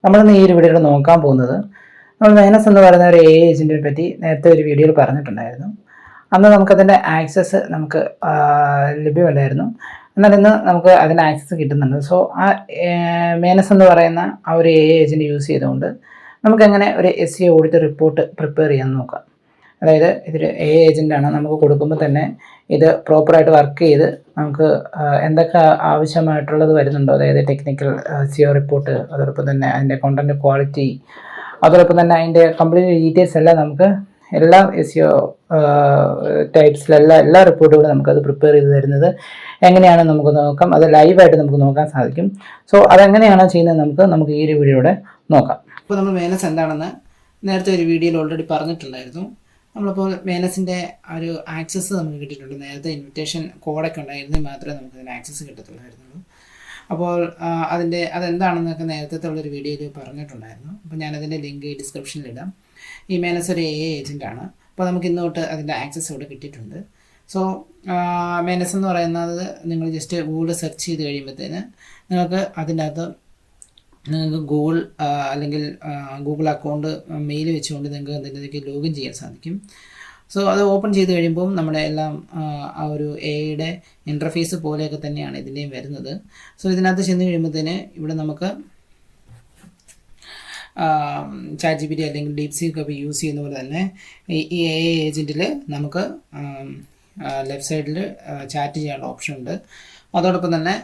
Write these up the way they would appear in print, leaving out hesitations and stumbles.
നമ്മളിന്ന് ഈ ഒരു വീഡിയോയിൽ നോക്കാൻ പോകുന്നത് നമ്മൾ മേനസ് എന്ന് പറയുന്ന ഒരു AI ഏജൻറ്റിനെ പറ്റി നേരത്തെ ഒരു വീഡിയോയിൽ പറഞ്ഞിട്ടുണ്ടായിരുന്നു. അന്ന് നമുക്കതിൻ്റെ ആക്സസ് നമുക്ക് ലഭ്യമല്ലായിരുന്നു. എന്നാൽ ഇന്ന് നമുക്ക് അതിൻ്റെ ആക്സസ് കിട്ടുന്നുണ്ട്. സോ ആ മേനസ് എന്ന് പറയുന്ന ആ ഒരു AI ഏജൻറ്റ് യൂസ് ചെയ്തുകൊണ്ട് നമുക്കെങ്ങനെ ഒരു SEO ഓഡിറ്റ് റിപ്പോർട്ട് പ്രിപ്പയർ ചെയ്യാമെന്ന് നോക്കാം. അതായത് ഇതൊരു AI ഏജൻറ്റാണ്. നമുക്ക് കൊടുക്കുമ്പോൾ തന്നെ ഇത് പ്രോപ്പറായിട്ട് വർക്ക് ചെയ്ത് നമുക്ക് എന്തൊക്കെ ആവശ്യമായിട്ടുള്ളത് വരുന്നുണ്ടോ, അതായത് ടെക്നിക്കൽ SEO റിപ്പോർട്ട്, അതോടൊപ്പം തന്നെ അതിൻ്റെ കോണ്ടൻറ്റ് ക്വാളിറ്റി, അതോടൊപ്പം തന്നെ അതിൻ്റെ കംപ്ലീറ്റ് ഡീറ്റെയിൽസ് എല്ലാം നമുക്ക് എല്ലാ SEO ടൈപ്സിലെല്ലാ റിപ്പോർട്ടുകളും നമുക്കത് പ്രിപ്പയർ ചെയ്ത് തരുന്നത് എങ്ങനെയാണെന്ന് നമുക്ക് നോക്കാം. അത് ലൈവായിട്ട് നമുക്ക് നോക്കാൻ സാധിക്കും. സോ അതെങ്ങനെയാണോ ചെയ്യുന്നത് നമുക്ക് ഈ ഒരു വീഡിയോയുടെ നോക്കാം. ഇപ്പോൾ നമ്മൾ മേനസ് എന്താണെന്ന് നേരത്തെ ഒരു വീഡിയോയിൽ ഓൾറെഡി പറഞ്ഞിട്ടുണ്ടായിരുന്നു. നമ്മളിപ്പോൾ മേനസിൻ്റെ ആ ഒരു ആക്സസ് നമുക്ക് കിട്ടിയിട്ടുണ്ട്. നേരത്തെ ഇൻവിറ്റേഷൻ കോഡൊക്കെ ഉണ്ടായിരുന്നെങ്കിൽ മാത്രമേ നമുക്കതിന് ആക്സസ് കിട്ടത്തുള്ളായിരുന്നുള്ളൂ. അപ്പോൾ അതെന്താണെന്നൊക്കെ നേരത്തെ ഉള്ളൊരു വീഡിയോയിൽ പറഞ്ഞിട്ടുണ്ടായിരുന്നു. അപ്പോൾ ഞാനതിൻ്റെ ലിങ്ക് ഡിസ്ക്രിപ്ഷനിലിടാം. ഈ മേനസ് ഒരു AI ഏജൻറ്റാണ്. അപ്പോൾ നമുക്ക് ഇന്ന് തൊട്ട് അതിൻ്റെ ആക്സസ് ഇവിടെ കിട്ടിയിട്ടുണ്ട്. സോ മേനസ് എന്ന് പറയുന്നത് നിങ്ങൾ ജസ്റ്റ് ഗൂഗിൾ സെർച്ച് ചെയ്ത് കഴിയുമ്പോഴത്തേന് നിങ്ങൾക്ക് അതിൻ്റെ അകത്ത് നിങ്ങൾക്ക് അല്ലെങ്കിൽ ഗൂഗിൾ അക്കൗണ്ട് മെയിൽ വെച്ചുകൊണ്ട് നിങ്ങൾക്ക് അതിലേക്ക് ലോഗിൻ ചെയ്യാൻ സാധിക്കും. സോ അത് ഓപ്പൺ ചെയ്ത് കഴിയുമ്പോൾ നമ്മുടെ എല്ലാം ആ ഒരു AI ഇൻ്റർഫേസ് പോലെയൊക്കെ തന്നെയാണ് ഇതിൻ്റെയും വരുന്നത്. സോ ഇതിനകത്ത് ചെന്ന് കഴിയുമ്പോഴത്തേന് ഇവിടെ നമുക്ക് ChatGPT അല്ലെങ്കിൽ DeepSeek ഒക്കെ യൂസ് ചെയ്യുന്ന പോലെ തന്നെ ഈ AI ഏജൻറ്റിൽ നമുക്ക് ലെഫ്റ്റ് സൈഡിൽ ചാറ്റ് ചെയ്യാനുള്ള ഓപ്ഷൻ ഉണ്ട്. അതോടൊപ്പം തന്നെ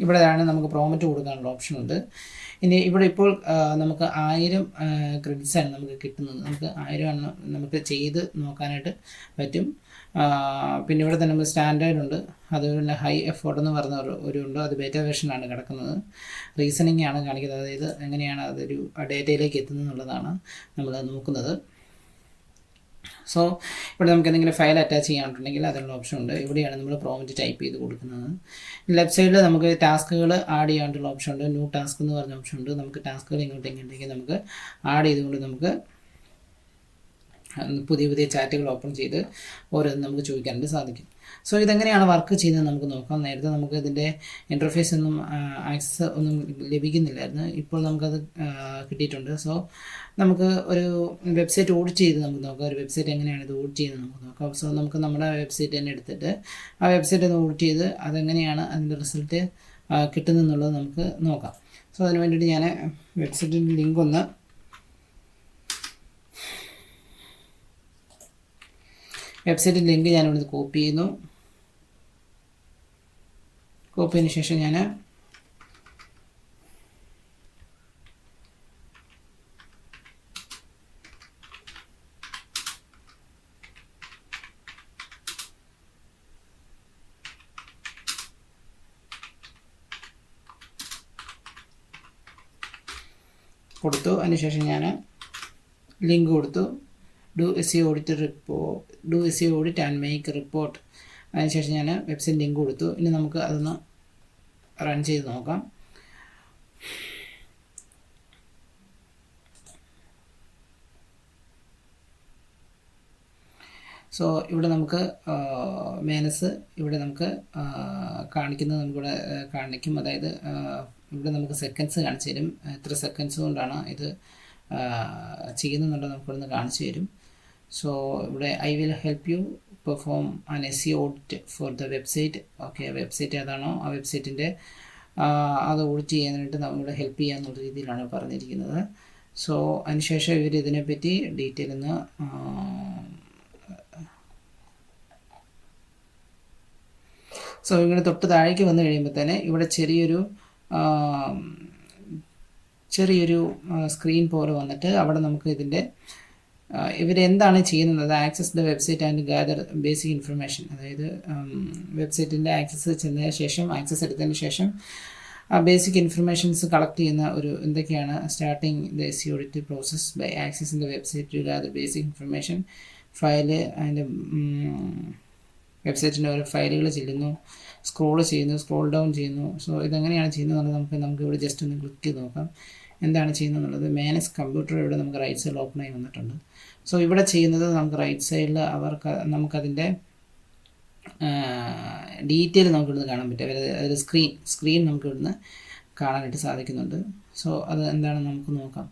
ഇവിടെയാണ് നമുക്ക് പ്രോമറ്റ് കൊടുക്കാനുള്ള ഓപ്ഷൻ ഉണ്ട്. ഇനി ഇവിടെ ഇപ്പോൾ നമുക്ക് 1000 ക്രെഡിറ്റ്സാണ് നമുക്ക് കിട്ടുന്നത്. നമുക്ക് 1000 നമുക്ക് ചെയ്ത് നോക്കാനായിട്ട് പറ്റും. പിന്നെ ഇവിടെ തന്നെ നമുക്ക് സ്റ്റാൻഡേർഡ് ഉണ്ട്, അതുപോലെ ഹൈ എഫോർട്ട് എന്ന് പറഞ്ഞ ഒരു ഉണ്ട്. അത് ബേറ്റ വേർഷനാണ് കിടക്കുന്നത്. റീസണിങ് ആണ് കാണിക്കുന്നത്, അതായത് എങ്ങനെയാണ് അതൊരു ഡേറ്റയിലേക്ക് എത്തുന്നത് എന്നുള്ളതാണ് നമ്മൾ നോക്കുന്നത്. സോ ഇവിടെ നമുക്ക് എന്തെങ്കിലും ഫയൽ അറ്റാച്ച് ചെയ്യാനുണ്ടെങ്കിൽ അതിനുള്ള ഓപ്ഷൻ ഉണ്ട്. ഇവിടെയാണ് നമ്മൾ പ്രോംപ്റ്റ് ടൈപ്പ് ചെയ്ത് കൊടുക്കുന്നത്. ലെഫ്റ്റ് സൈഡിൽ നമുക്ക് ടാസ്കുകൾ ആഡ് ചെയ്യാനുള്ള ഓപ്ഷൻ ഉണ്ട്. ന്യൂ ടാസ്ക് എന്ന് പറഞ്ഞ ഓപ്ഷൻ ഉണ്ട്. നമുക്ക് ടാസ്കുകൾ ഇങ്ങോട്ടേക്ക് നമുക്ക് ആഡ് ചെയ്തുകൊണ്ട് നമുക്ക് പുതിയ ചാറ്റുകൾ ഓപ്പൺ ചെയ്ത് ഓരോന്നും നമുക്ക് ചോദിക്കാനായിട്ട് സാധിക്കും. സോ ഇതെങ്ങനെയാണ് വർക്ക് ചെയ്യുന്നത് നമുക്ക് നോക്കാം. നേരത്തെ നമുക്ക് ഇതിൻ്റെ ഇൻ്റർഫേസ് ഒന്നും ആക്സസ് ഒന്നും ലഭിക്കുന്നില്ലായിരുന്നു. ഇപ്പോൾ നമുക്കത് കിട്ടിയിട്ടുണ്ട്. സോ നമുക്ക് ഒരു വെബ്സൈറ്റ് ഓഡിറ്റ് ചെയ്ത് നമുക്ക് നോക്കാം. ഒരു വെബ്സൈറ്റ് എങ്ങനെയാണ് ഇത് ഓഡിറ്റ് ചെയ്യുന്നത് നമുക്ക് നോക്കാം. സോ നമുക്ക് നമ്മുടെ വെബ്സൈറ്റ് തന്നെ എടുത്തിട്ട് ആ വെബ്സൈറ്റ് ഒന്ന് ഓഡിറ്റ് ചെയ്ത് അതെങ്ങനെയാണ് അതിൻ്റെ റിസൾട്ട് കിട്ടുന്നതെന്നുള്ളത് നമുക്ക് നോക്കാം. സോ അതിന് വേണ്ടിയിട്ട് ഞാൻ വെബ്സൈറ്റിൻ്റെ ലിങ്ക് ഒന്ന് വെബ്സൈറ്റിൻ്റെ ലിങ്ക് ഞാനിവിടെ കോപ്പി ചെയ്യുന്നു. കോപ്പി ചെയ്തതിന് ശേഷം ഞാൻ കൊടുത്തു. അതിനുശേഷം ഞാൻ ലിങ്ക് കൊടുത്തു. Do SEO audit and make report. അതിനുശേഷം ഞാൻ വെബ്സൈറ്റ് ലിങ്ക് കൊടുത്തു. ഇനി നമുക്ക് അതൊന്ന് റൺ ചെയ്ത് നോക്കാം. സോ ഇവിടെ നമുക്ക് മേനസ് ഇവിടെ നമുക്ക് കാണിക്കുന്നത് നമുക്കിവിടെ കാണിക്കും. അതായത് ഇവിടെ നമുക്ക് സെക്കൻഡ്സ് കാണിച്ചു തരും. എത്ര സെക്കൻഡ്സ് കൊണ്ടാണ് ഇത് ചെയ്യുന്നതെന്നുള്ളത് നമുക്കിവിടെ നിന്ന് കാണിച്ചു തരും. സോ ഇവിടെ I will help you perform an SEO audit for the website. Okay, website ഏതാണോ ആ വെബ്സൈറ്റിൻ്റെ അത് ഓഡിറ്റ് ചെയ്യാനായിട്ട് നമ്മളിവിടെ ഹെൽപ്പ് ചെയ്യാന്നുള്ള രീതിയിലാണ് പറഞ്ഞിരിക്കുന്നത്. സോ അതിനുശേഷം ഇവർ ഇതിനെപ്പറ്റി ഡീറ്റെയിൽ ഒന്ന് സോ ഇങ്ങനെ തൊട്ട് താഴേക്ക് വന്നു കഴിയുമ്പോൾ തന്നെ ഇവിടെ ചെറിയൊരു സ്ക്രീൻ പോലെ വന്നിട്ട് അവിടെ നമുക്ക് ഇതിൻ്റെ ഇവരെന്താണ് ചെയ്യുന്നത്, access the website and gather basic information. അതായത് വെബ്സൈറ്റിൻ്റെ ആക്സസ് ആക്സസ് എടുത്തതിന് ശേഷം ആ ബേസിക് ഇൻഫർമേഷൻസ് കളക്ട് ചെയ്യുന്ന ഒരു എന്തൊക്കെയാണ് starting the SEO audit process by accessing the website to gather basic information file. അതിൻ്റെ വെബ്സൈറ്റിൻ്റെ ഓരോ ഫയലുകൾ ചെല്ലുന്നു, സ്ക്രോൾ ഡൗൺ ചെയ്യുന്നു. സോ ഇതെങ്ങനെയാണ് ചെയ്യുന്നത് നമുക്ക് ഇവിടെ ജസ്റ്റ് ഒന്ന് ക്ലിക്ക് ചെയ്ത് നോക്കാം എന്താണ് ചെയ്യുന്നത്. മേനസ് കമ്പ്യൂട്ടർ ഇവിടെ നമുക്ക് റൈറ്റ് സൈഡിൽ ഓപ്പൺ ആയി വന്നിട്ടുണ്ട്. സോ ഇവിടെ ചെയ്യുന്നത് നമുക്ക് റൈറ്റ് സൈഡിൽ നമുക്കതിൻ്റെ ഡീറ്റെയിൽ നമുക്കിവിടുന്ന് കാണാൻ പറ്റും. അതായത് സ്ക്രീൻ നമുക്കിവിടുന്ന് കാണാനായിട്ട് സാധിക്കുന്നുണ്ട്. സോ അത് എന്താണെന്ന് നമുക്ക് നോക്കാം.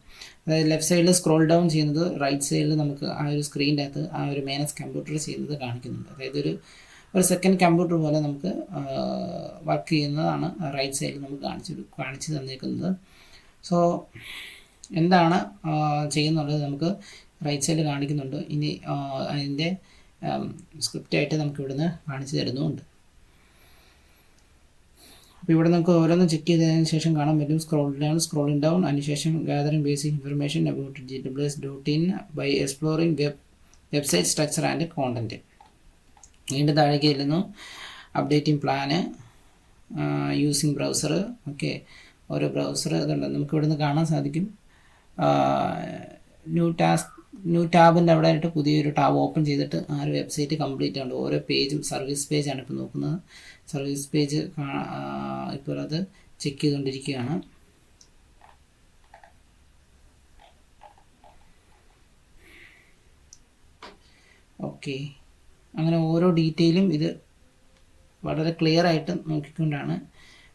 അതായത് ലെഫ്റ്റ് സൈഡിൽ സ്ക്രോൾ ഡൗൺ ചെയ്യുന്നത് റൈറ്റ് സൈഡിൽ നമുക്ക് ആ ഒരു സ്ക്രീനിൻ്റെ അകത്ത് ആ ഒരു മേനസ് കമ്പ്യൂട്ടർ ചെയ്യുന്നത് കാണിക്കുന്നുണ്ട്. അതായത് ഒരു സെക്കൻഡ് കമ്പ്യൂട്ടർ പോലെ നമുക്ക് വർക്ക് ചെയ്യുന്നതാണ് റൈറ്റ് സൈഡിൽ നമുക്ക് കാണിച്ചു തന്നിരിക്കുന്നത്. സോ എന്താണ് ചെയ്യുന്നുള്ളത് നമുക്ക് റൈറ്റ് സൈഡിൽ കാണിക്കുന്നുണ്ട്. ഇനി അതിൻ്റെ സ്ക്രിപ്റ്റായിട്ട് നമുക്ക് ഇവിടുന്ന് കാണിച്ചു തരുന്നുമുണ്ട്. അപ്പോൾ ഇവിടെ നമുക്ക് ഓരോന്ന് ചെക്ക് ചെയ്തതിന് ശേഷം കാണാൻ പറ്റും. സ്ക്രോളിംഗ് ഡൗൺ അതിനുശേഷം gathering basic information about GWS.in by exploring website structure and content. വീണ്ടും താഴേക്ക് ചെല്ലുന്നു. Updating plan, using browser. Okay, ഓരോ ബ്രൗസർ ഇതുണ്ട് നമുക്ക് ഇവിടുന്ന് കാണാൻ സാധിക്കും. ന്യൂ ടാബിൻ്റെ അവിടെ ആയിട്ട് പുതിയൊരു ടാബ് ഓപ്പൺ ചെയ്തിട്ട് ആ ഒരു വെബ്സൈറ്റ് കംപ്ലീറ്റ് ഉണ്ട്. ഓരോ പേജും സർവീസ് പേജാണ് ഇപ്പോൾ നോക്കുന്നത്. സർവീസ് പേജ് ഇപ്പോൾ അത് ചെക്ക് ചെയ്തുകൊണ്ടിരിക്കുകയാണ്. ഓക്കെ, അങ്ങനെ ഓരോ ഡീറ്റെയിലും ഇത് വളരെ ക്ലിയർ ആയിട്ട് നോക്കിക്കൊണ്ടാണ്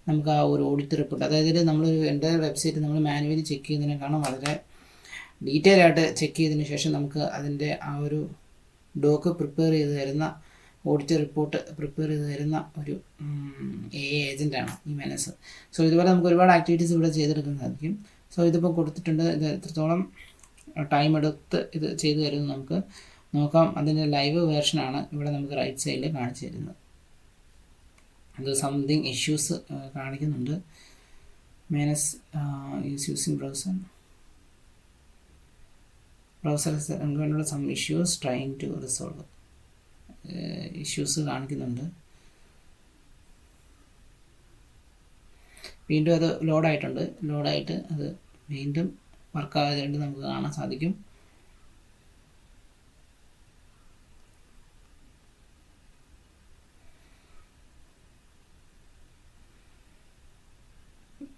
നമുക്ക് ആ ഒരു ഓഡിറ്റ് റിപ്പോർട്ട്, അതായത് നമ്മൾ എൻ്റെ വെബ്സൈറ്റ് നമ്മൾ മാനുവലി ചെക്ക് ചെയ്യുന്നതിനേക്കാളും വളരെ ഡീറ്റെയിൽ ആയിട്ട് ചെക്ക് ചെയ്തതിന് ശേഷം നമുക്ക് അതിൻ്റെ ആ ഒരു ഡോക്ക് പ്രിപ്പയർ ചെയ്ത് തരുന്ന ഓഡിറ്റ് റിപ്പോർട്ട് പ്രിപ്പയർ ചെയ്ത് തരുന്ന ഒരു AI ഏജൻറ്റാണ് ഈ മെനസ്. സോ ഇതുപോലെ നമുക്ക് ഒരുപാട് ആക്ടിവിറ്റീസ് ഇവിടെ ചെയ്തെടുക്കാൻ സാധിക്കും. സോ ഇതിപ്പോൾ കൊടുത്തിട്ടുണ്ട്. ഇത് എത്രത്തോളം ടൈം എടുത്ത് ഇത് ചെയ്തു തരുന്നത് നമുക്ക് നോക്കാം. അതിൻ്റെ ലൈവ് വേർഷനാണ് ഇവിടെ നമുക്ക് റൈറ്റ് സൈഡിൽ കാണിച്ചു തരുന്നത്. അത് സംതിങ് ഇഷ്യൂസ് കാണിക്കുന്നുണ്ട്. Menace is using browser is encountered some issues trying to resolve. Issues കാണിക്കുന്നുണ്ട്. വീണ്ടും അത് ലോഡായിട്ടുണ്ട്. ലോഡായിട്ട് അത് വീണ്ടും വർക്കായതുകൊണ്ട് നമുക്ക് കാണാൻ സാധിക്കും.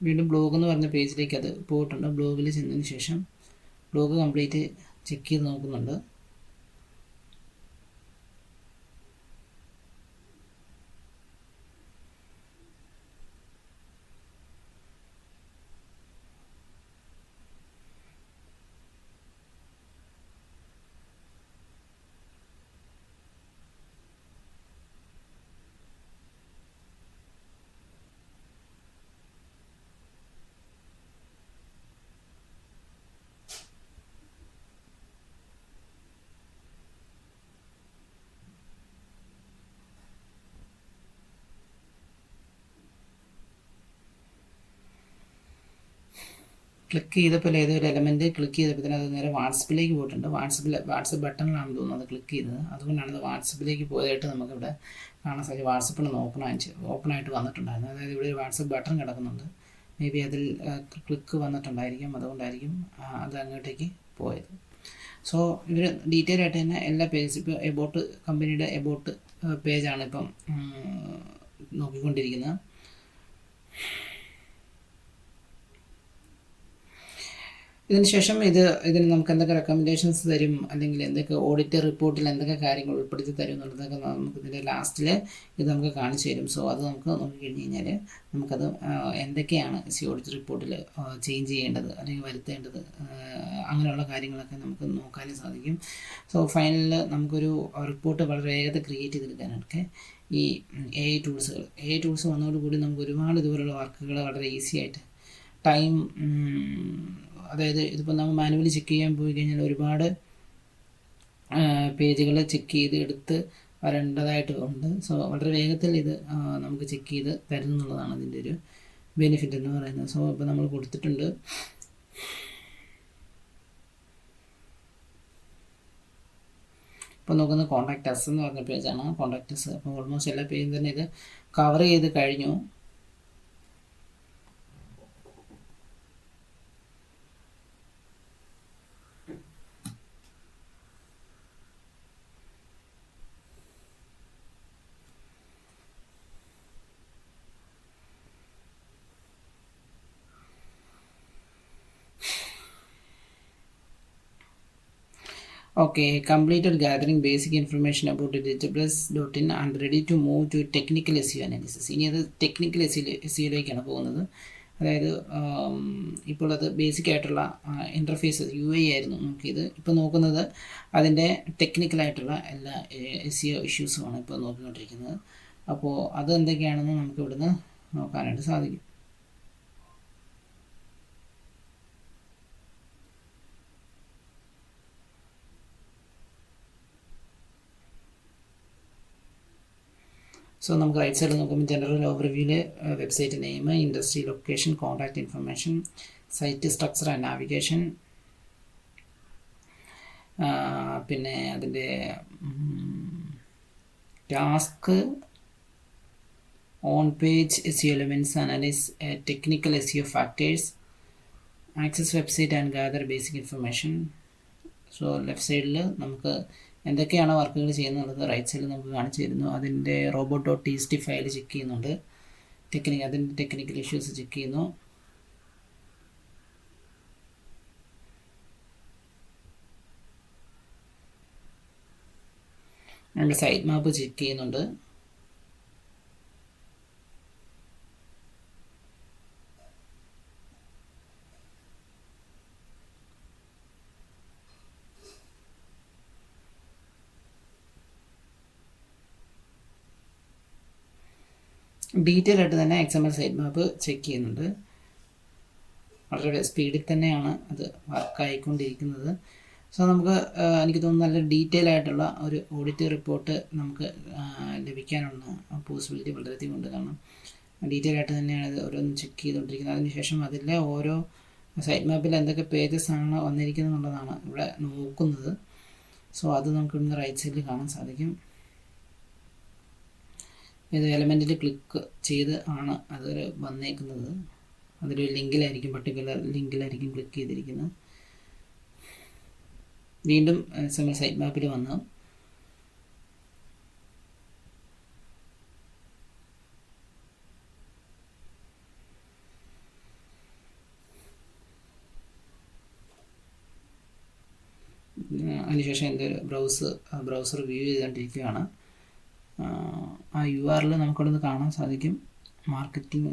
വീണ്ടും ബ്ലോഗ് എന്ന് പറഞ്ഞ പേജിലേക്ക് അത് പോയിട്ടുണ്ട്. ബ്ലോഗിൽ ചെന്നതിന് ശേഷം ബ്ലോഗ് കംപ്ലീറ്റ് ചെക്ക് ചെയ്ത് നോക്കുന്നുണ്ട്. ക്ലിക്ക് ചെയ്തപ്പോൾ ഏതൊരു എലമെൻറ്റ് ക്ലിക്ക് ചെയ്തപ്പോൾ തന്നെ അത് നേരെ വാട്സപ്പിലേക്ക് പോയിട്ടുണ്ട്. വാട്സപ്പ് ബട്ടണിലാണ് തോന്നുന്നത് ക്ലിക്ക് ചെയ്തത്. അതുകൊണ്ടാണ് അത് വാട്സപ്പിലേക്ക് പോയതായിട്ട് നമുക്കിവിടെ കാണാൻ സാധിക്കും. വാട്സപ്പിൽ ഓപ്പണായിട്ട് വന്നിട്ടുണ്ടായിരുന്നു. അതായത് ഇവിടെ ഒരു വാട്സപ്പ് ബട്ടൺ കിടക്കുന്നുണ്ട്. മേ ബി അതിൽ ക്ലിക്ക് വന്നിട്ടുണ്ടായിരിക്കും. അതുകൊണ്ടായിരിക്കും അത് അങ്ങോട്ടേക്ക് പോയത്. സോ ഇവർ ഡീറ്റെയിൽ ആയിട്ട് തന്നെ എല്ലാ പേജും ഇപ്പോൾ എബോട്ട് കമ്പനിയുടെ എബോട്ട് പേജാണ് ഇപ്പം നോക്കിക്കൊണ്ടിരിക്കുന്നത്. ഇതിനുശേഷം ഇതിന് നമുക്ക് എന്തൊക്കെ റെക്കമെൻഡേഷൻസ് തരും, അല്ലെങ്കിൽ എന്തൊക്കെ ഓഡിറ്റ് റിപ്പോർട്ടിൽ എന്തൊക്കെ കാര്യങ്ങൾ ഉൾപ്പെടുത്തി തരും എന്നുള്ളതൊക്കെ നമുക്ക് ഇതിൻ്റെ ലാസ്റ്റിൽ ഇത് നമുക്ക് കാണിച്ചു തരും. സോ അത് നമുക്ക് നോക്കിക്കഴിഞ്ഞ് കഴിഞ്ഞാൽ നമുക്കത് എന്തൊക്കെയാണ് ഓഡിറ്റ് റിപ്പോർട്ടിൽ ചേഞ്ച് ചെയ്യേണ്ടത് അല്ലെങ്കിൽ വരുത്തേണ്ടത്, അങ്ങനെയുള്ള കാര്യങ്ങളൊക്കെ നമുക്ക് നോക്കാനും സാധിക്കും. സോ ഫൈനലിൽ നമുക്കൊരു റിപ്പോർട്ട് വളരെ വേഗത്തിൽ ക്രിയേറ്റ് ചെയ്തെടുക്കാനൊക്കെ ഈ AI ടൂൾസ് വന്നതോടുകൂടി നമുക്ക് ഒരുപാട് ഇതുപോലുള്ള വർക്കുകൾ വളരെ ഈസി ആയിട്ട് ടൈം, അതായത് ഇതിപ്പോൾ നമ്മൾ മാനുവലി ചെക്ക് ചെയ്യാൻ പോയി കഴിഞ്ഞാൽ ഒരുപാട് പേജുകൾ ചെക്ക് ചെയ്ത് എടുത്ത് വരേണ്ടതായിട്ട് ഉണ്ട്. സോ വളരെ വേഗത്തിൽ ഇത് നമുക്ക് ചെക്ക് ചെയ്ത് തരുന്നുള്ളതാണ് ഇതിൻ്റെ ഒരു ബെനിഫിറ്റ് എന്ന് പറയുന്നത്. സോ ഇപ്പോൾ നമ്മൾ കൊടുത്തിട്ടുണ്ട്. ഇപ്പോൾ നോക്കുന്നത് കോൺടാക്റ്റ് അസ് എന്ന് പറഞ്ഞ പേജാണ്. കോൺടാക്റ്റ് അസ് അപ്പോൾ ഓൾമോസ്റ്റ് എല്ലാ പേജും തന്നെ ഇത് കവർ ചെയ്ത് കഴിഞ്ഞു. Okay, completed gathering basic information about AWS.in and ready to move to technical SEO analysis. ഇനി അത് ടെക്നിക്കൽ SEOയിലേക്കാണ് പോകുന്നത്. അതായത് ഇപ്പോൾ അത് ബേസിക് ആയിട്ടുള്ള ഇൻ്റർഫേസ് UI ആയിരുന്നു നോക്കിയത്. ഇപ്പോൾ നോക്കുന്നത് അതിൻ്റെ ടെക്നിക്കലായിട്ടുള്ള എല്ലാ SEO ഇഷ്യൂസുമാണ് ഇപ്പോൾ നോക്കിക്കൊണ്ടിരിക്കുന്നത്. അപ്പോൾ അത് എന്തൊക്കെയാണെന്ന് നമുക്ക് ഇവിടുന്ന് നോക്കാനായിട്ട് സാധിക്കും. സോ നമുക്ക് റൈറ്റ് സൈഡിൽ നോക്കുമ്പോൾ ജനറൽ ഓവർവ്യൂവിൽ website name, industry, location, contact information, site structure and navigation, പിന്നെ അതിൻ്റെ task, on page SEO elements, analyse technical SEO factors, access website and gather basic information. So left സൈഡിൽ നമുക്ക് എന്തൊക്കെയാണ് വർക്കുകൾ ചെയ്യുന്നത് റൈറ്റ് സൈഡിൽ നമുക്ക് കാണിച്ചു തരുന്നു. അതിൻ്റെ robot.txt ഫയൽ ചെക്ക് ചെയ്യുന്നുണ്ട്, അതിൻ്റെ ടെക്നിക്കൽ ഇഷ്യൂസ് ചെക്ക് ചെയ്യുന്നു. അതിൻ്റെ സൈറ്റ് മാപ്പ് ചെക്ക് ചെയ്യുന്നുണ്ട്. ഡീറ്റെയിൽ ആയിട്ട് തന്നെ XML സൈറ്റ് മാപ്പ് ചെക്ക് ചെയ്യുന്നുണ്ട്. വളരെ സ്പീഡിൽ തന്നെയാണ് അത് വർക്കായിക്കൊണ്ടിരിക്കുന്നത്. സോ നമുക്ക് എനിക്ക് തോന്നുന്നു നല്ല ഡീറ്റെയിൽ ആയിട്ടുള്ള ഒരു ഓഡിറ്റ് റിപ്പോർട്ട് നമുക്ക് ലഭിക്കാനുള്ള പോസിബിലിറ്റി വളരെയധികം ഉണ്ട്. കാരണം ഡീറ്റെയിൽ ആയിട്ട് തന്നെയാണ് ഇത് ഓരോന്നും ചെക്ക് ചെയ്തുകൊണ്ടിരിക്കുന്നത്. അതിനുശേഷം അതിലെ ഓരോ സൈറ്റ് മാപ്പിൽ എന്തൊക്കെ പേജസ് ആണ് വന്നിരിക്കുന്നത് എന്നുള്ളതാണ് ഇവിടെ നോക്കുന്നത്. സോ അത് നമുക്ക് ഇവിടുന്ന് റൈറ്റ് സൈഡിൽ കാണാൻ സാധിക്കും. ഇത് എലമെൻറ്റിൽ ക്ലിക്ക് ചെയ്ത് ആണ് അത് വന്നേക്കുന്നത്. അതൊരു ലിങ്കിലായിരിക്കും, പർട്ടിക്കുലർ ലിങ്കിലായിരിക്കും ക്ലിക്ക് ചെയ്തിരിക്കുന്നത്. വീണ്ടും XML സൈറ്റ് മാപ്പിൽ വന്ന് അതിനുശേഷം എൻ്റെ ബ്രൗസർ വ്യൂ ചെയ്തുകൊണ്ടിരിക്കുകയാണ്. ആ URL നമുക്കവിടെ കാണാൻ സാധിക്കും. മാർക്കറ്റിംഗ്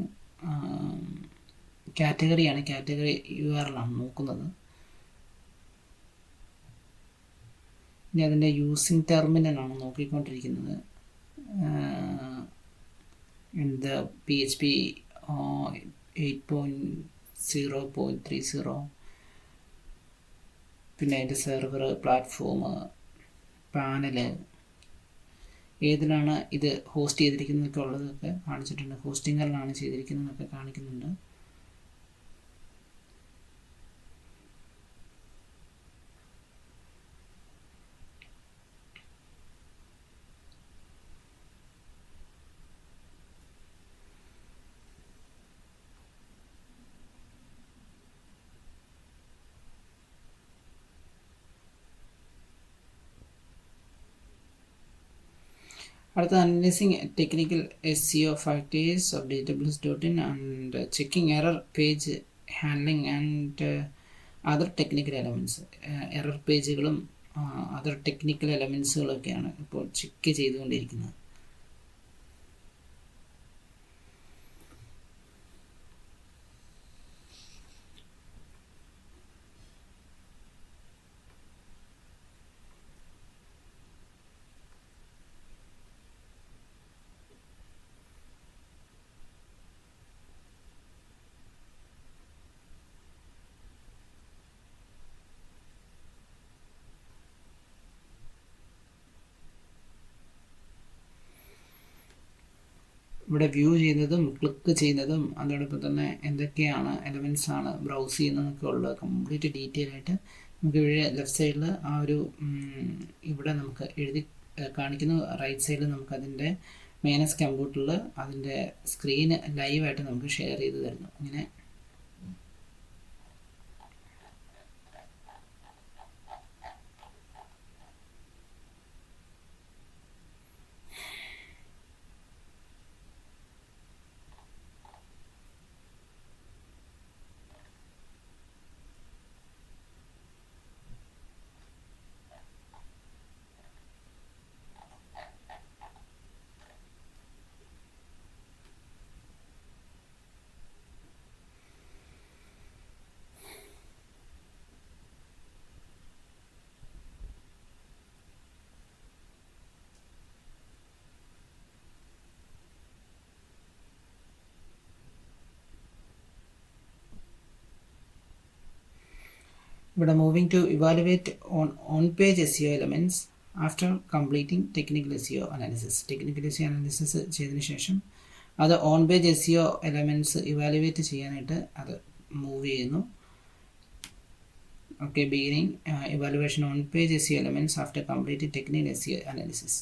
കാറ്റഗറിയാണ്, കാറ്റഗറി URL ആണ് നോക്കുന്നത്. ഇനി അതിൻ്റെ യൂസിങ് ടെർമിനലാണ് നോക്കിക്കൊണ്ടിരിക്കുന്നത്. the PHP 8.0.30, പിന്നെ അതിൻ്റെ സെർവർ, പ്ലാറ്റ്ഫോം, പാനല്, ഏതിലാണ് ഇത് ഹോസ്റ്റ് ചെയ്തിരിക്കുന്നതൊക്കെ ഉള്ളതൊക്കെ കാണിച്ചിട്ടുണ്ട്. ഹോസ്റ്റിംഗറിലാണ് ചെയ്തിരിക്കുന്നതൊക്കെ കാണിക്കുന്നുണ്ട്. അടുത്ത analysing technical SEO factors of database.in and checking error page handling and other technical elements. Error പേജുകളും അതർ ടെക്നിക്കൽ എലമെൻറ്റ്സുകളൊക്കെയാണ് ഇപ്പോൾ ചെക്ക് ചെയ്തുകൊണ്ടിരിക്കുന്നത്. ഇവിടെ വ്യൂ ചെയ്യുന്നതും ക്ലിക്ക് ചെയ്യുന്നതും അതോടൊപ്പം തന്നെ എന്തൊക്കെയാണ് എലമെൻറ്റ്സ് ആണ് ബ്രൗസ് ചെയ്യുന്നതൊക്കെ ഉള്ള കംപ്ലീറ്റ് ഡീറ്റെയിൽ ആയിട്ട് നമുക്ക് ഇവിടെ ലെഫ്റ്റ് സൈഡിൽ ആ ഒരു ഇവിടെ നമുക്ക് എഴുതി കാണിക്കുന്നു. റൈറ്റ് സൈഡിൽ നമുക്ക് അതിൻ്റെ മേനസ് കമ്പ്യൂട്ടറിൽ അതിൻ്റെ സ്ക്രീന് ലൈവായിട്ട് നമുക്ക് ഷെയർ ചെയ്ത് തരുന്നു. ഇങ്ങനെ ഇവിടെ moving to evaluate on page SEO elements after completing technical SEO analysis. Technical SEO analysis ചെയ്തതിന് ശേഷം അത് on page SEO elements evaluate ചെയ്യാനായിട്ട് അത് മൂവ് ചെയ്യുന്നു. Okay, beginning evaluation on page SEO elements after completing technical SEO analysis.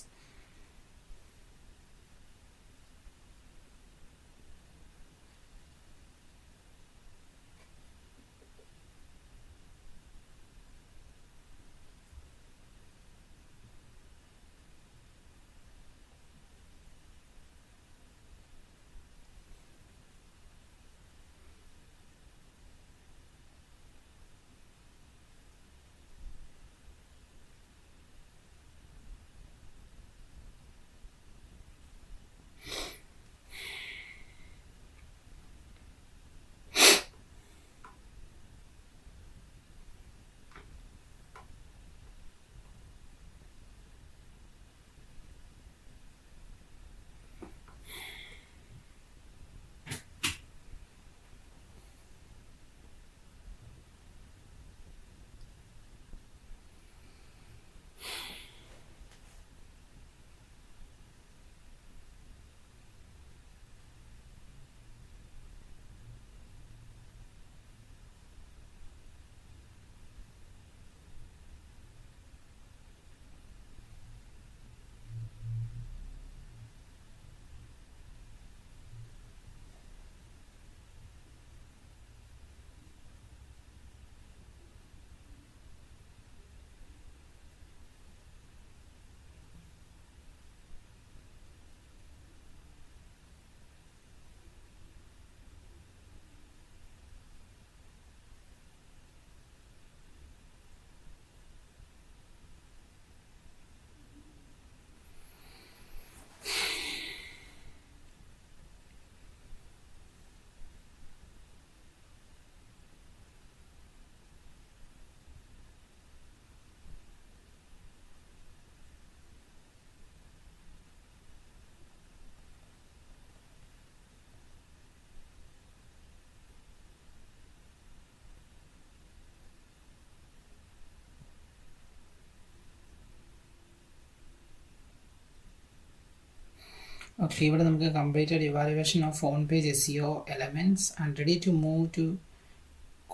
Okay, ഇവിടെ നമുക്ക് completed evaluation of on page SEO elements and ready to move to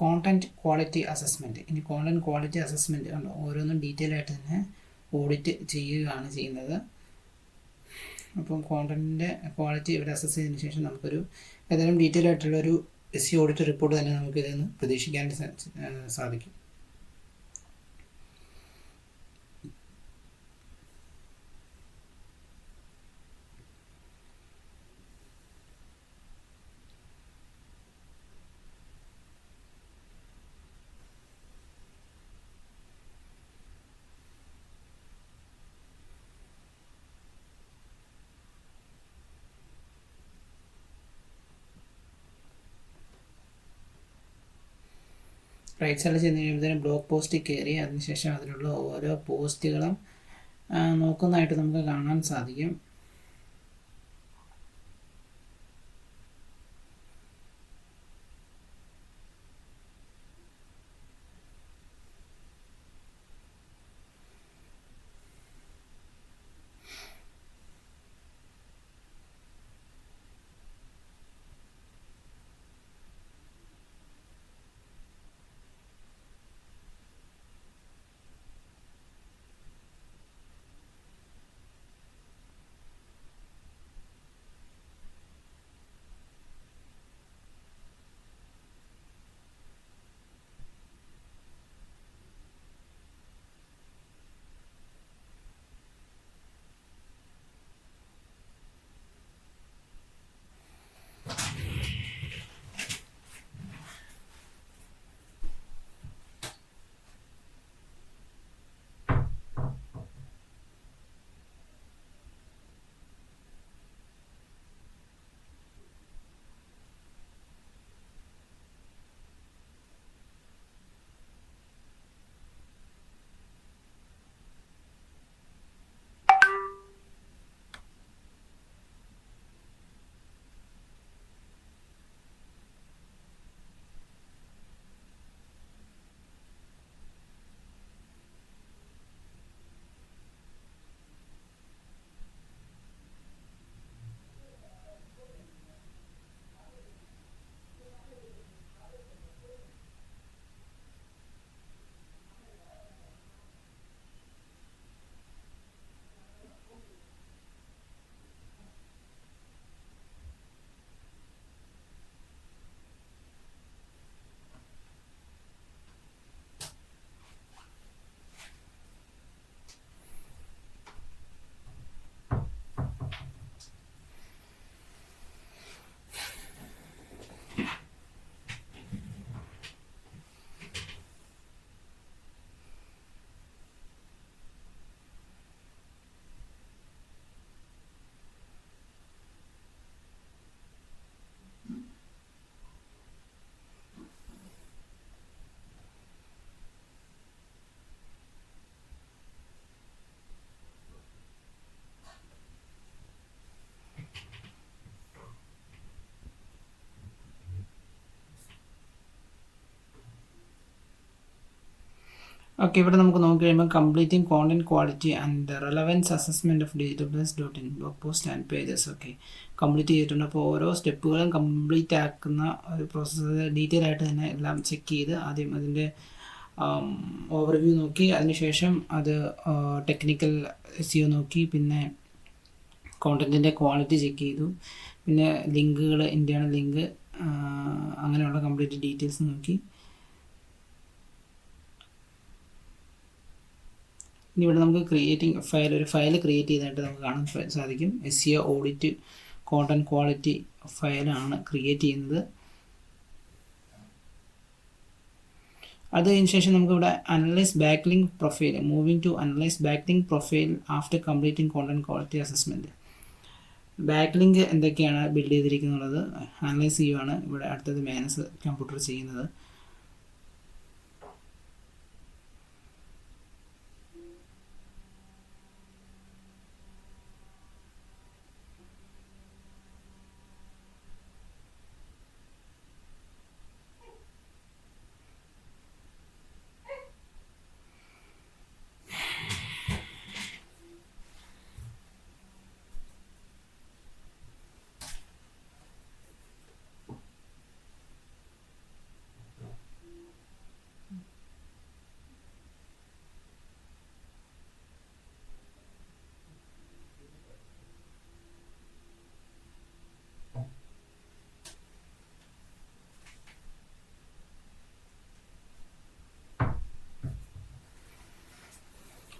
content quality assessment. ഇനി content quality assessment കണ്ടോ, ഓരോന്നും detail ആയിട്ട് തന്നെ audit ചെയ്യുകയാണ് ചെയ്യുന്നത്. അപ്പം കോണ്ടൻറ്റിൻ്റെ ക്വാളിറ്റി ഇവിടെ അസസ് ചെയ്തതിന് ശേഷം നമുക്കൊരു ഏതായാലും ഡീറ്റെയിൽ ആയിട്ടുള്ളൊരു SEO ഓഡിറ്റ് റിപ്പോർട്ട് തന്നെ നമുക്ക് ഇതിൽ നിന്ന് പ്രതീക്ഷിക്കാൻ സാധിക്കും. റൈറ്റ് സൈഡിൽ ചെന്ന് കഴിയുമ്പോഴത്തേനും ബ്ലോഗ് പോസ്റ്റ് കയറി അതിനുശേഷം അതിലുള്ള ഓരോ പോസ്റ്റുകളും നോക്കുന്നതായിട്ട് നമുക്ക് കാണാൻ സാധിക്കും. ഓക്കെ, ഇവിടെ നമുക്ക് നോക്കി കഴിയുമ്പോൾ completing content quality and relevance assessment of DWS.in blog post and pages. Okay, complete ചെയ്തിട്ടുണ്ട്. അപ്പോൾ ഓരോ സ്റ്റെപ്പുകളും കംപ്ലീറ്റ് ആക്കുന്ന ഒരു പ്രോസസ്സ് ഡീറ്റെയിൽ ആയിട്ട് തന്നെ എല്ലാം ചെക്ക് ചെയ്ത് ആദ്യം അതിൻ്റെ ഓവർവ്യൂ നോക്കി, അതിനുശേഷം അത് ടെക്നിക്കൽ SEO നോക്കി, പിന്നെ കോണ്ടൻറ്റിൻ്റെ ക്വാളിറ്റി ചെക്ക് ചെയ്തു, പിന്നെ ലിങ്കുകൾ, ഇൻ്റേണൽ ലിങ്ക്, അങ്ങനെയുള്ള കംപ്ലീറ്റ് ഡീറ്റെയിൽസ് നോക്കി. ഇനി ഇവിടെ നമുക്ക് ക്രിയേറ്റിംഗ് ഫയൽ, ഒരു ഫയൽ ക്രിയേറ്റ് ചെയ്തതായിട്ട് നമുക്ക് കാണാൻ സാധിക്കും. SEO ഓഡിറ്റ് കോണ്ടന്റ് ക്വാളിറ്റി ഫയലാണ് ക്രിയേറ്റ് ചെയ്യുന്നത്. അത് കഴിഞ്ഞ ശേഷം നമുക്കിവിടെ analyse backlink profile, moving to analyse backlink profile after completing content quality assessment. Backlink എന്തൊക്കെയാണ് ബിൽഡ് ചെയ്തിരിക്കുന്നത് അനലൈസ് ചെയ്യുകയാണ് ഇവിടെ അടുത്തത് മാനസ് കമ്പ്യൂട്ടർ ചെയ്യുന്നത്.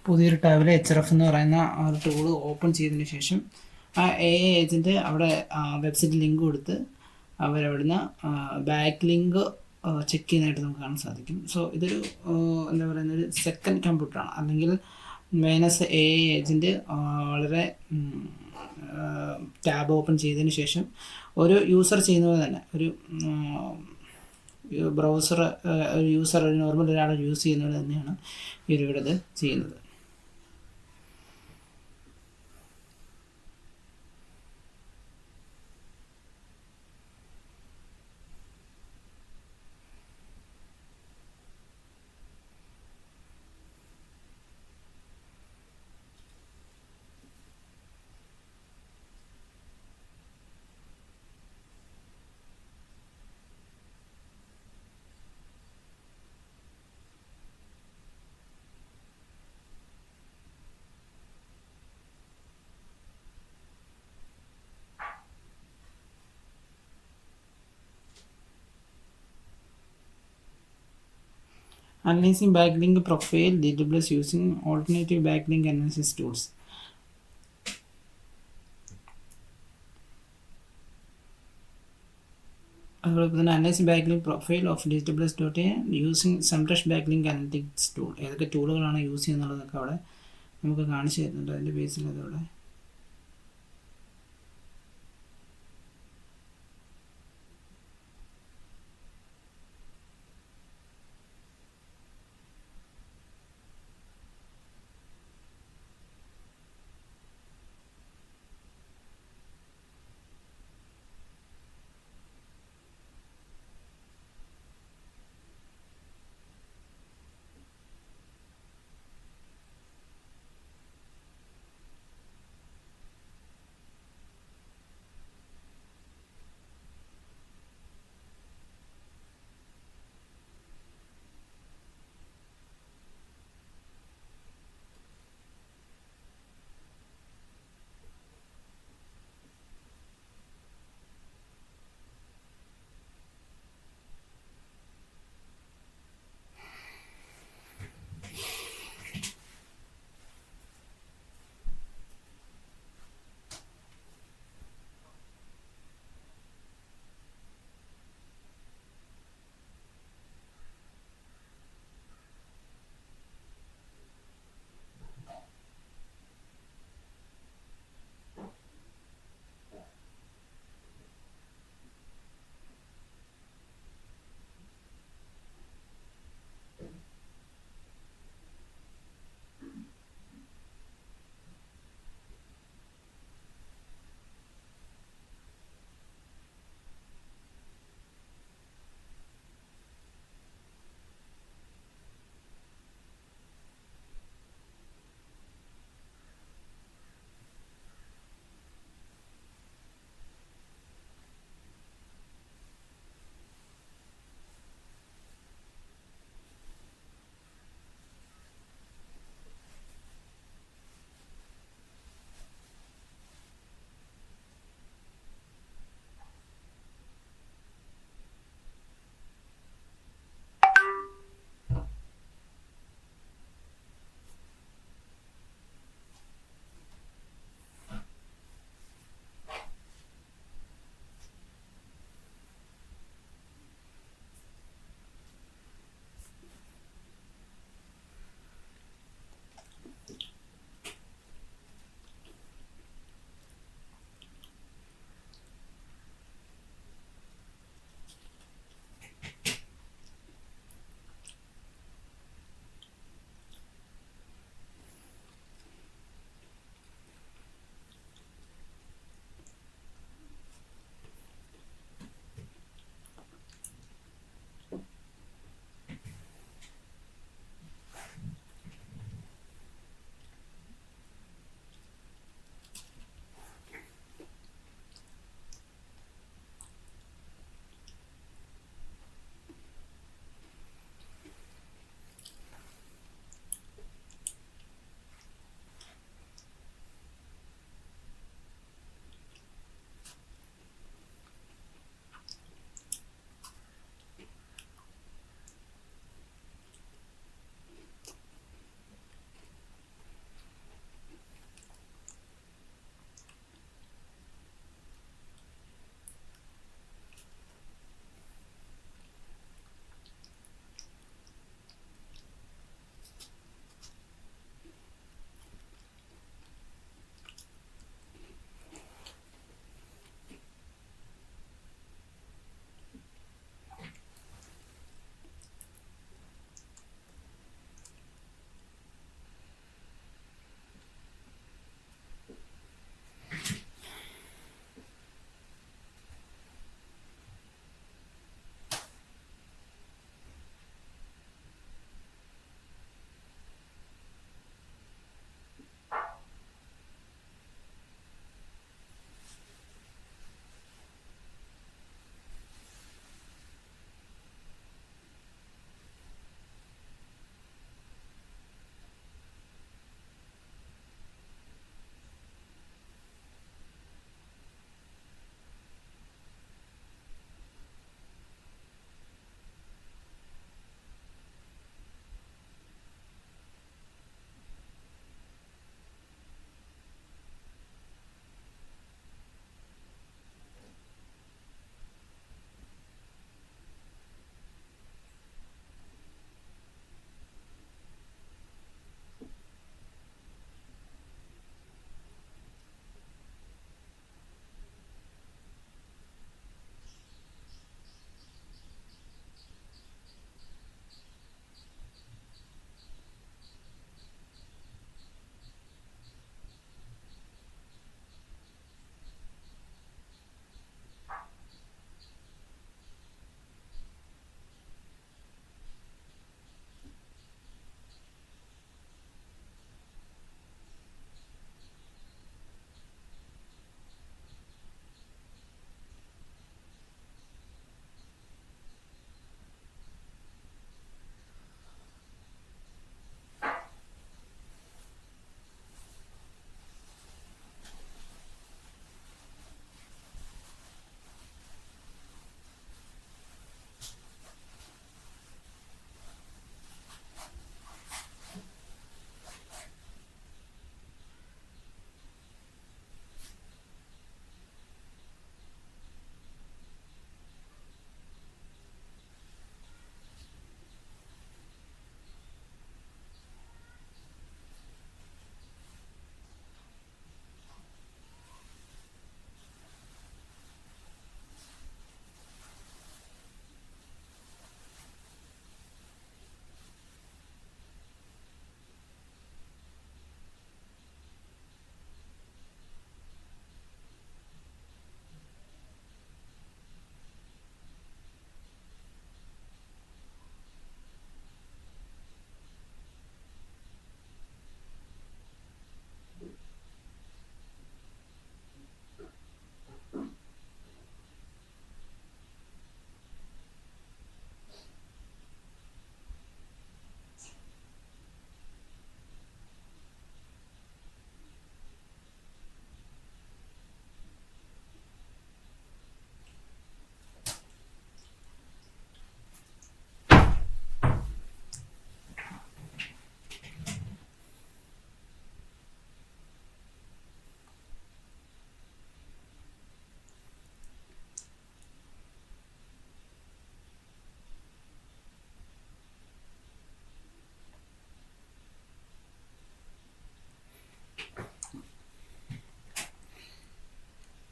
പുതിയൊരു ടാബിൽ HRF എന്ന് പറയുന്ന ആ ഒരു ടൂൾ ഓപ്പൺ ചെയ്തതിന് ശേഷം ആ AI ഏജൻറ്റ് അവിടെ വെബ്സൈറ്റ് ലിങ്ക് കൊടുത്ത് അവരവിടുന്ന് ബാക്ക് ലിങ്ക് ചെക്ക് ചെയ്യുന്നതായിട്ട് നമുക്ക് കാണാൻ സാധിക്കും. സോ ഇതൊരു എന്താ പറയുന്ന ഒരു സെക്കൻഡ് കമ്പ്യൂട്ടറാണ്, അല്ലെങ്കിൽ മൈനസ് AI ഏജൻറ്റ് വളരെ ടാബ് ഓപ്പൺ ചെയ്തതിന് ശേഷം ഒരു യൂസർ ചെയ്യുന്നത് തന്നെ, ഒരു ബ്രൗസർ ഒരു യൂസർ, ഒരു നോർമൽ ഒരാൾ യൂസ് ചെയ്യുന്നത് തന്നെയാണ് ഇവിടെ ഇത് ചെയ്യുന്നത്. Analyzing backlink profile DWS using alternative backlink analysis tools. അതുപോലെ തന്നെ analysing backlink profile of DWS.in using Semrush backlink analytics tool. ഏതൊക്കെ ടൂളുകളാണ് യൂസ് ചെയ്യുന്നുള്ളതൊക്കെ അവിടെ നമുക്ക് കാണിച്ചു തരുന്നുണ്ട്. അതിൻ്റെ ബേസിൽ അതവിടെ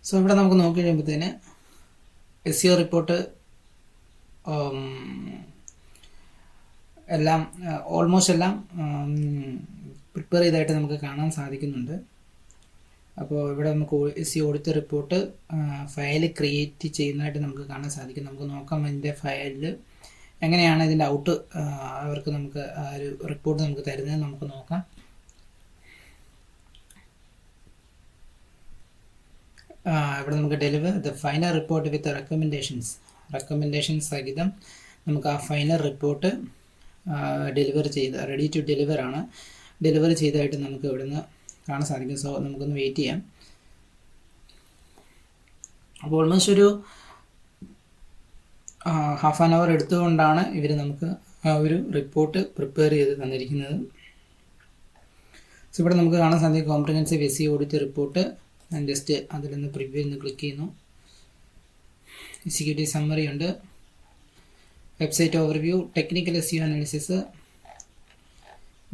സോ ഇവിടെ നമുക്ക് നോക്കി കഴിയുമ്പോഴത്തേന് SEO റിപ്പോർട്ട് എല്ലാം ഓൾമോസ്റ്റ് എല്ലാം പ്രിപ്പയർ ചെയ്തായിട്ട് നമുക്ക് കാണാൻ സാധിക്കുന്നുണ്ട്. അപ്പോൾ ഇവിടെ നമുക്ക് SEO audit report file create ചെയ്യുന്നതായിട്ട് നമുക്ക് കാണാൻ സാധിക്കും. നമുക്ക് നോക്കാം അതിൻ്റെ ഫയലിൽ എങ്ങനെയാണ് ഇതിൻ്റെ ഔട്ട് അവർക്ക് നമുക്ക് ആ ഒരു റിപ്പോർട്ട് നമുക്ക് തരുന്നത് നമുക്ക് നോക്കാം. ഇവിടെ നമുക്ക് deliver the final report with recommendations സഹിതം നമുക്ക് ആ ഫൈനൽ റിപ്പോർട്ട് ഡെലിവർ ചെയ്ത് റെഡി ടു ഡെലിവർ ആണ്. ഡെലിവർ ചെയ്തതായിട്ട് നമുക്ക് ഇവിടുന്ന് കാണാൻ സാധിക്കും. സോ നമുക്കൊന്ന് വെയിറ്റ് ചെയ്യാം. അപ്പോൾ ഓൾമോസ്റ്റ് ഒരു ഹാഫ് ആൻ അവർ എടുത്തുകൊണ്ടാണ് ഇവർ നമുക്ക് ആ ഒരു റിപ്പോർട്ട് പ്രിപ്പയർ ചെയ്ത് തന്നിരിക്കുന്നത്. സോ ഇവിടെ നമുക്ക് കാണാൻ സാധിക്കും കോംപ്രിഹെൻസീവ് SEO ഓഡിറ്റ് റിപ്പോർട്ട്. ഞാൻ ജസ്റ്റ് അതിലൊന്ന് പ്രിവ്യൂ ഒന്ന് ക്ലിക്ക് ചെയ്യുന്നു. എക്സിക്യൂട്ടീവ് സമ്മറി ഉണ്ട്, website overview, technical SEO analysis,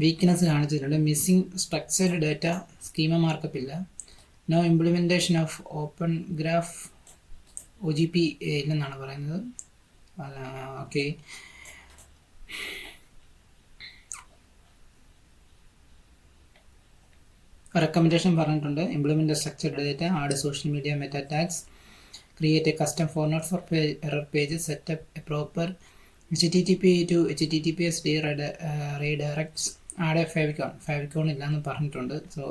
weakness കാണിച്ചിട്ടുണ്ട്, missing structured data, schema markup ഇല്ല, no implementation of open graph OGP ഇല്ലെന്നാണ് പറയുന്നത്. ഓക്കെ, റെക്കമെൻഡേഷൻ പറഞ്ഞിട്ടുണ്ട്. Implement structured data, add social media meta tags, create a custom format for error pages, set up a proper HTTP to HTTPS redirects, add a favicon ഇല്ലാന്ന് പറഞ്ഞിട്ടുണ്ട്. So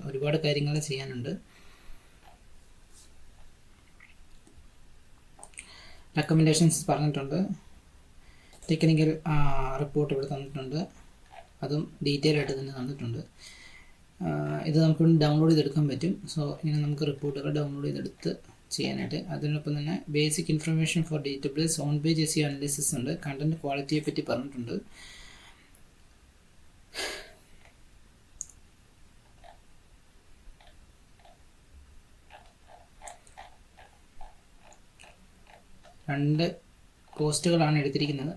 ഒരുപാട് കാര്യങ്ങൾ ചെയ്യാനുണ്ട്. Recommendations പറഞ്ഞിട്ടുണ്ട്. Technical report ഇവിടെ തന്നിട്ടുണ്ട്, അതും ഡീറ്റെയിൽ ആയിട്ട് തന്നെ തന്നിട്ടുണ്ട്. ഇത് നമുക്ക് ഡൗൺലോഡ് ചെയ്തെടുക്കാൻ പറ്റും. സോ ഇങ്ങനെ നമുക്ക് റിപ്പോർട്ടുകൾ ഡൗൺലോഡ് ചെയ്തെടുത്ത് ചെയ്യാനായിട്ട്. അതിനൊപ്പം തന്നെ basic information for database, on page SEO analysis ഉണ്ട്, കണ്ടന്റ് ക്വാളിറ്റിയെ പറ്റി പറഞ്ഞിട്ടുണ്ട്. രണ്ട് പോസ്റ്റുകളാണ് എടുത്തിരിക്കുന്നത്.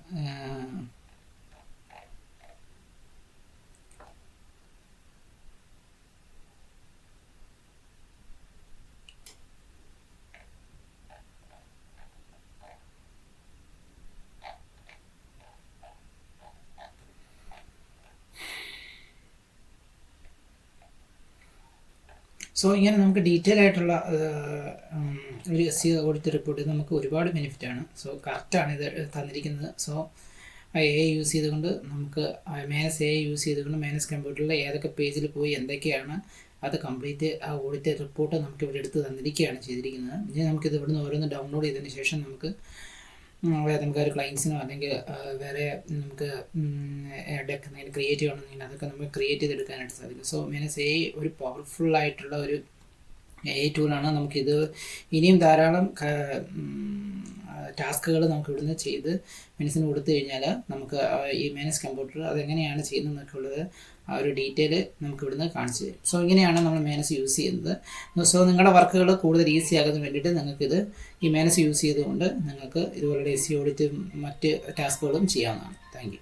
സോ ഇങ്ങനെ നമുക്ക് ഡീറ്റെയിൽ ആയിട്ടുള്ള ഒരു SEO ഓഡിറ്റ് റിപ്പോർട്ട് നമുക്ക് ഒരുപാട് ബെനിഫിറ്റാണ്. സോ കറക്റ്റാണ് ഇത് തന്നിരിക്കുന്നത്. സോ AI യൂസ് ചെയ്തുകൊണ്ട് നമുക്ക് മാനസ് AI യൂസ് ചെയ്തുകൊണ്ട് മാനസ് കമ്പ്യൂട്ടറിൽ ഏതൊക്കെ പേജിൽ പോയി എന്തൊക്കെയാണ് അത് കംപ്ലീറ്റ് ആ ഓഡിറ്റ് റിപ്പോർട്ട് നമുക്ക് ഇവിടെ എടുത്ത് തന്നിരിക്കുകയാണ് ചെയ്തിരിക്കുന്നത്. ഇനി നമുക്കിത് ഇവിടുന്ന് ഓരോന്ന് ഡൗൺലോഡ് ചെയ്തതിന് ശേഷം നമുക്ക് ഒരു ക്ലയൻസിനോ അല്ലെങ്കിൽ വേറെ നമുക്ക് ഡെക്ക് എന്തെങ്കിലും ക്രിയേറ്റ് ചെയ്യണമെന്നുണ്ടെങ്കിൽ അതൊക്കെ നമുക്ക് ക്രിയേറ്റ് ചെയ്തെടുക്കാനായിട്ട് സാധിക്കും. സോ മീൻസ് AI ഒരു പവർഫുൾ ആയിട്ടുള്ള ഒരു AI ടൂളാണ്. നമുക്കിത് ഇനിയും ധാരാളം ടാസ്കുകൾ നമുക്ക് ഇവിടുന്ന് ചെയ്ത് മെനസിന് കൊടുത്തു കഴിഞ്ഞാൽ നമുക്ക് ഈ മാനസ് കമ്പ്യൂട്ടർ അതെങ്ങനെയാണ് ചെയ്യുന്നതെന്നൊക്കെ ഉള്ളത് ആ ഒരു ഡീറ്റെയിൽ നമുക്ക് ഇവിടുന്ന് കാണിച്ചു തരും. സോ ഇങ്ങനെയാണ് നമ്മൾ മാനസ് യൂസ് ചെയ്യുന്നത്. സോ നിങ്ങളുടെ വർക്കുകൾ കൂടുതൽ ഈസി ആകുന്നതിന് വേണ്ടിയിട്ട് നിങ്ങൾക്കിത് ഈ മാനസ് യൂസ് ചെയ്തുകൊണ്ട് നിങ്ങൾക്ക് ഇതുപോലുള്ള SEO ഓഡിറ്റ് മറ്റ് ടാസ്കുകളും ചെയ്യാവുന്നതാണ്. Thank you.